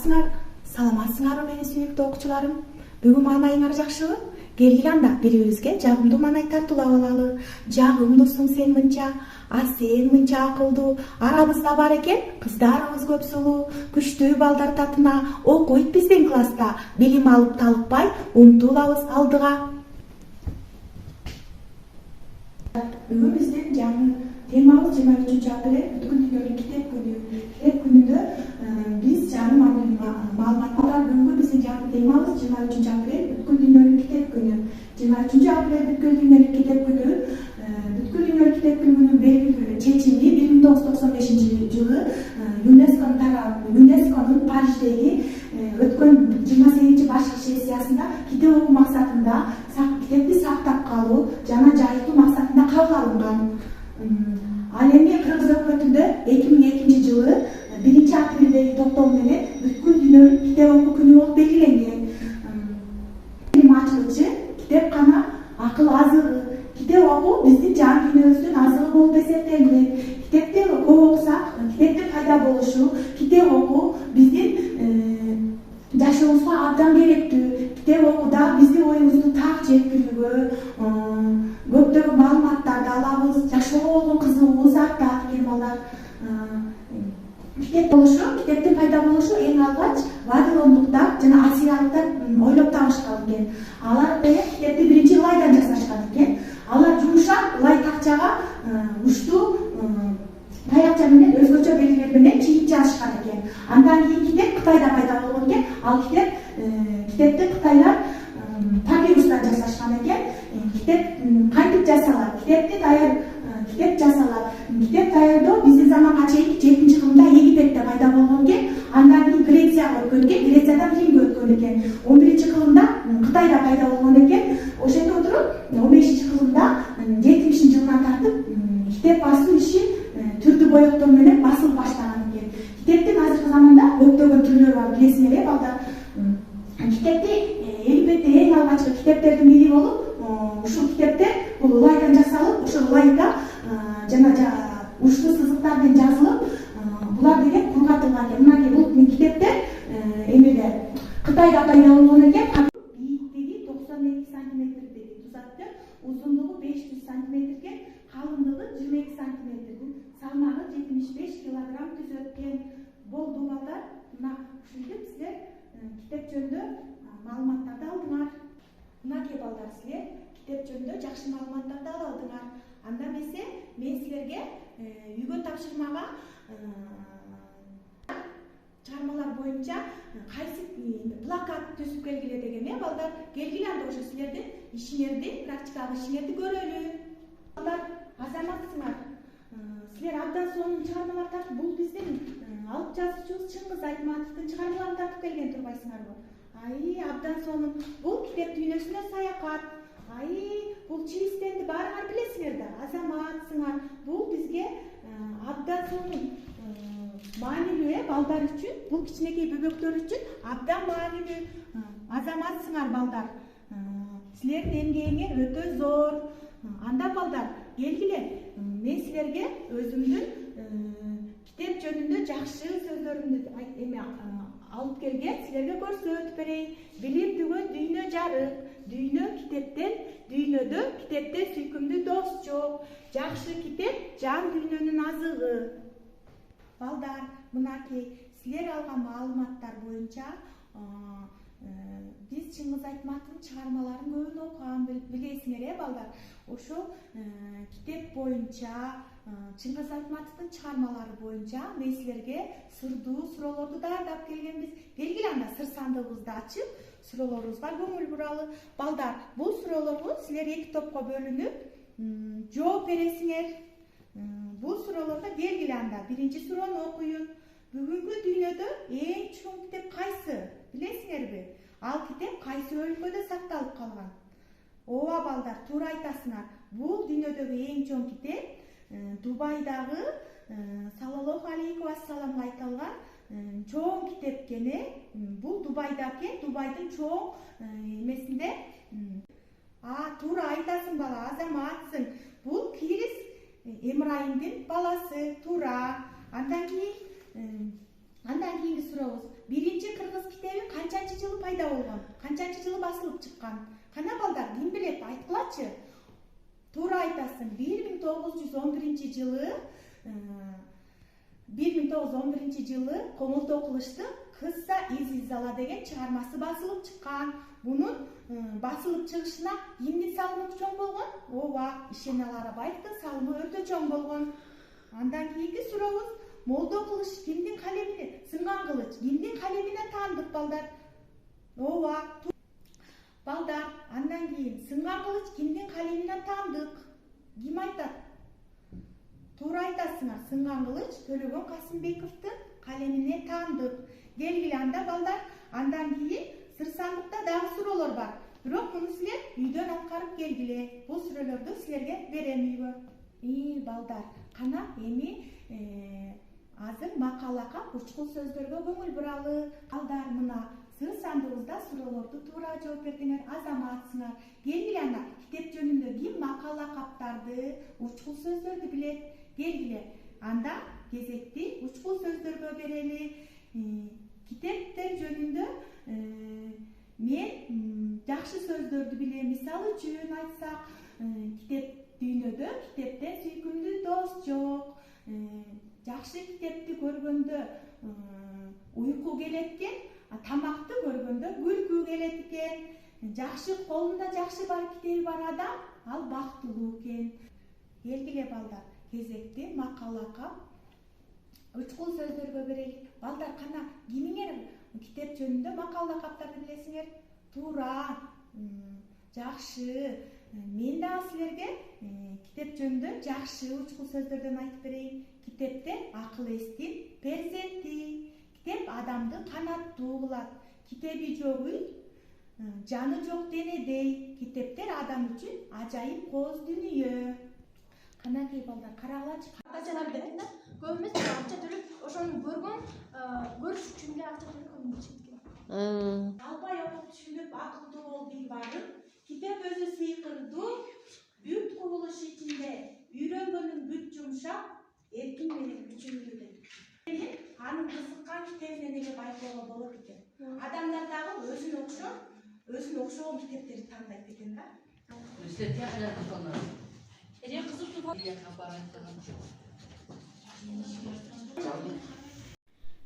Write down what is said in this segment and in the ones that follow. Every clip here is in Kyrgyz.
Саламатсыңарбы менин сүйүктүү окуучуларым? Бүгүн маанайыңар жакшыбы? Келгиле анда бири-бирибизге жагымдуу маанай тартуулап алалы. Жагымдуусуң сен мынча, сен мынча акылдуу. Арабызда бар экен, кыздарыбыз көп сулуу, күчтүү балдар татына окуйт биздин класста. Билим алып талыкпай, умтулабыз алдыга. Бүгүн биздин жаңы темабыз 23-апрель бүткүл дүйнөлүк китеп күнү. Китеп күнүндө биз жаңы маалыматтар бүгүнкү биздин жаңы темабыз 23-апрель бүткүл дүйнөлүк китеп күнү. 23-апрель бүткүл дүйнөлүк китеп күнү. Бүткүл дүйнөлүк китеп күнүнүн чечими 1995-жылы ЮНЕСКОнун Париждеги өткөн 28-башкы сессиясында китеп окуу максатында китепти сактап калуу жана жайылтуу максатында кабыл алынган. Ал эми Кыргыз өкмөтүндө 2002-жылы 1-апрелдеги токтом менен бүткүл дүйнөлүк китеп окуу күнү болуп белгиленген. Билим ачкычы китепкана акыл азыгы. Китеп окуу биздин жан дүйнөбүздүн азыгы болуп эсептелинет. Китепти көп окусак, китептин пайда болушу, китеп окуу биздин жашообузга абдан керектүү. Китеп окууда биздин оюбузду так жеткирүүгө, көптөгөн маалыматтарды алабыз, жашоого болгон кызыгуубуз артат экен балдар. Китептин пайда болушу эң алгач вавилондуктар жана ассириялыктар ойлоп табышкан экен. Алар китепти биринчи ылайдан жасашкан экен. Алар жумшак ылай такчага уштуу таякча менен өзгөчө белгилер менен чийип жазышкан экен. Андан кийин китеп Кытайда пайда болгон экен. Ал китепти кытайлар папирустан жасашкан экен. Китеп кантип жасалат? Китеп жасалат. Китеп даярдоо биздин заманга чейин 7-кылымда Египетте пайда болгон экен. Андан кийин Грецияга өткөн экен. Грециядан Римге өткөн экен. 11-кылымда Кытайда пайда болгон экен. Ошентип отуруп 15-кылымда 70-жылдан тартып китеп басуу иши түрдүү боектор менен басылып баштаган экен. Китептин азыркы заманда көптөгөн түрлөрү бар, билесиңер балдар. Китепти Египетте эң алгачкы китептердин бири болуп, ушул китептер бул ылайдан жасалып, ошол ылайда жана уштуу сызыктар менен жазылып, булар деген кургатылган экен. Мына бул китептер эмеде Кытайда пайда болгон экен. Бийиктиги 92 сантиметрдей тузатты, узундугу 500 сантиметрге, калыңдыгы 22 сантиметр, салмагы 75 килограмм түзөт экен. Болду балдар. Мына ушинтип силер китеп жөнүндө маалыматтарды алдыңар. Мына балдар, силер китеп жөнүндө жакшы маалыматтарды алдыңар. Анда эмесе мен силерге үйгө тапшырмага чыгармалар боюнча кайсы плакат түзүп келгиле деген балдар. Келгиле анда ошо силердин ишиңерди, практикалык ишиңерди көрөлү. Балдар, азаматсыңар. Силер абдан сонун чыгармалар тартып, бул биздин алып жазуучубуз Чыңгыз Айтматовдун чыгармаларын тартып келген турбайсыңарбы? Абдан сонун. Бул китеп дүйнөсүнө саякат. Бул чивистенди баарыңар билесиңер да, азаматсыңар. Бул бизге абдан сонун маанилүү балдар үчүн, бул кичинекей бөбөктөр үчүн абдан маанилүү. Азаматсыңар балдар. Силердин эмгегиңер өтө зор. Анда балдар, келгиле, мен силерге өзүмдүн китеп жөнүндө жакшы сөздөрүмдү алып келген, силерге көрсөтүп берейин. Билим түгөн дүйнө жарык. Дүйнө китептен, дүйнөдө китептен сүйкүмдүү дос жок. Жакшы китеп жан дүйнөнүн азыгы. Балдар, мынакей силер алган маалыматтар боюнча биз Чыңгыз Айтматовдун чыгармаларын көбүн окуган, билесиңер балдар. Ошол китеп боюнча, Чыңгыз Айтматовдун чыгармалары боюнча мен силерге сырдуу суроолорду даярдап келгенбиз. Келгиле анда сыр сандыгыбызды ачып, суроолорубузга көңүл буралы. Балдар, бул суроолорго силер 2 топко бөлүнүп жооп бересиңер. Бул суроолорго келгиле анда. Биринчи суроону окуйун. Бүгүнкү дүйнөдө эң чоң китеп кайсы? Билесиңерби? Ал китеп кайсы өлкөдө сакталып калган? Ооба балдар, туура айтасыңар. Бул дүйнөдөгү эң чоң китеп Дубайдагы саллаллаху алейхи вассаламга айтылган чоң китеп экен. Бул Дубайда экен, Дубайдын чоң эмесинде. Туура айтасың бала, азаматсың. Бул Кирис Эмрайымдын баласы, туура. Андан кийинки сурообуз. биринчи кыргыз китеби канчанчы жылы пайда болгон, канчанчы жылы басылып чыккан? Кана балдар, ким билет, айткылачы. Туура айтасың, 1911 жылы 1911 жылы Комулдо Кылычтын Кысса из Иззала деген чыгармасы басылып чыккан. Бунун басылып чыгышына кимдин салымы чоң болгон? Ооба, Ишеналы Арабаевдин салымы өтө чоң болгон. Андан кийинки сурообуз, Молдо Кылыч кимдин калемине, сынган кылыч кимдин калемине таандык балдар? Ооба, балдар, андан кийин сынган кылыч кимдин калемине таандык? Ким айтат? Туура айтасыңар, сынган кылыч Төлөгөн Касымбековдун калемине таандык. Келгиле анда балдар, андан кийин сыр сандыкта дагы суроолор бар. Бирок муну силер үйдөн аткарып келгиле. Бул сүрөлөрдү силерге берем үйгө. Балдар, кана эми азыр макалага учкул сөздөргө көңүл буралы. Балдар, мына сыр сандыгыбызда суроолорду туура жооп бердиңер, азаматсыңар. Келгиле анда китеп жөнүндө ким макала каптарды, учкул сөздөрдү билет? Келгиле анда кезекти учкул сөздөргө берели. Китептер жөнүндө мен жакшы сөздөрдү билем. Мисалы үчүн айтсак, китеп дүйнөдө китептен сүйкүмдүү дос жок. Жакшы китепти көргөндө уйку келет экен, тамакты көргөндө күлкү келет экен. Жакшы колунда жакшы бар китеби бар адам, ал бактылуу экен. Келгиле балдар, кезекти макалага учкул сөздөргө берели. Балдар, кана кимиңер китеп жөнүндө макала каптарды билесиңер? Туура, жакшы. Мен дагы силерге китеп жөнүндө жакшы учкул сөздөрдөн айтып берейин. Китепте акыл эстин перзенти. Китеп адамды канаттуу кылат. Китеби жок үй, жаны жок денедей. Китептер адам үчүн ажайып кооз дүнүйө. Канакей балдар, карагылачы. Акчалар берет да, көбүмүз акча төлөп, ошону көрүш үчүн эле акча төлөп көбүмүз кеткен. Албай окуп түшүнүп, акылдуу бол бил барын. Китеп өзү сыйкырдуу, бүт кубулуш ичинде. Үйрөнгөнүн бүт жумшак, эркин менен күчүндүрдү. Анын кызыккан китебинен эле байкоого болот экен. Адамдар дагы өзүнө окшогон китептерди тандайт экен да.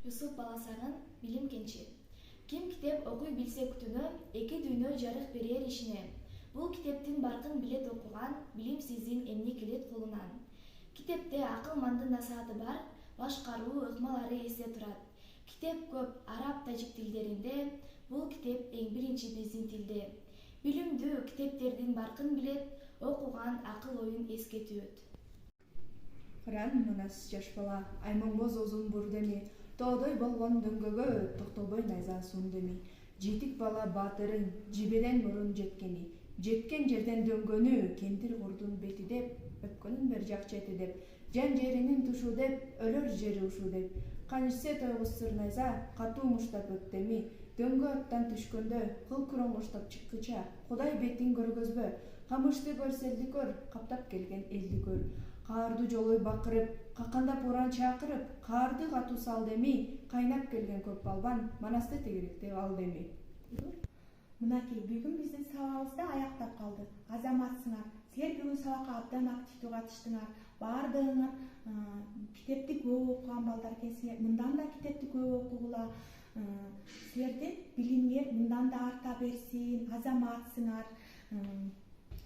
Юсуп Баласагын билим кенчи. Ким китеп окуй билсе күтүнө, эки дүйнө жарык берер ишине. Бул китептин баркын билет окуган, билимсиздин эмне келет колунан. Китепте акыл-мандын насааты бар, башкаруу ыкмалары эсте турат. Китеп көп араб, тажик тилдеринде, бул китеп эң биринчи биздин тилде. Билимдүү китептердин баркын билет, окуган акыл оюн эскетүүт. Кыран мынас жаш бала, аймоңбоз озун бурдеми, тоодой болгон дөңгөгө токтолбой найза сундеми. Жетик бала баатырың, жибеден мурун жеткени, жеткен жерден дөңгөнү, кендир курдун бети деп, өпкөнүн бер жак чети деп, жан жеринин тушу деп, өлөр жери ушу деп. Канышсе тойгуз сыр найза, катуу муштап өттеми, дөңгө аттан түшкөндө, кыл куроңгуштап чыккыча, Кудай бетин көргөзбө, камышты көр, селди көр, каптап келген элди көр. Каарды жолой бакырып, какандап уран чакырып, каарды катуу сал деми, кайнап келген көп балбан, манасты тегеректеп ал деми. Мынакей, бүгүн биздин сабагыбызда аяктап калды. Азаматсыңар, силер бүгүн сабакка абдан активдүү катыштыңар. Баардыгыңар китепти көп окуган балдар экенсиңер. Мындан да китепти көп окугула. Силердин билимиңер мындан да арта берсин. Азаматсыңар.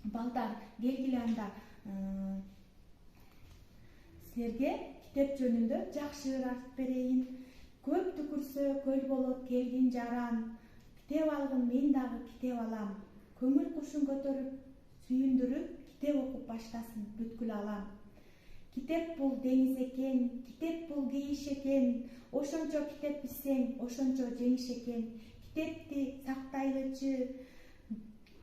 Балдар, келгиле анда силерге китеп жөнүндө жакшыраак айтып берейин. Көп түкүрсө көл болот келгин жаран. Китеп алгын, мен дагы китеп алам. Көңүл кушун көтөрүп, сүйүндүрүп, китеп окуп баштасын бүткүл алам. Китеп бул деңиз экен, китеп бул кейиш экен. Ошончо китеп билсең, ошончо жеңиш экен. Китепти сактайлычы,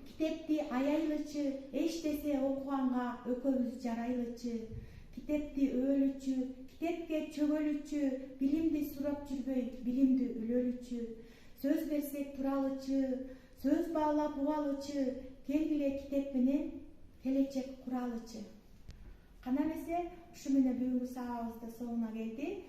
китепти аяйлычы, эчтесе окуганга экөөбүз жарайлычы. Китепти өөлүчү, китепке чөгөлүчү, билимди сурап жүрбөй, билимди үлөлүчү. Сөз берсек туралычы, сөз баалап угалычы, келгиле китеп менен келечек куралычы. Кана эмесе, ушу менен бүгүнкү сабагыбыз да соңуна келди.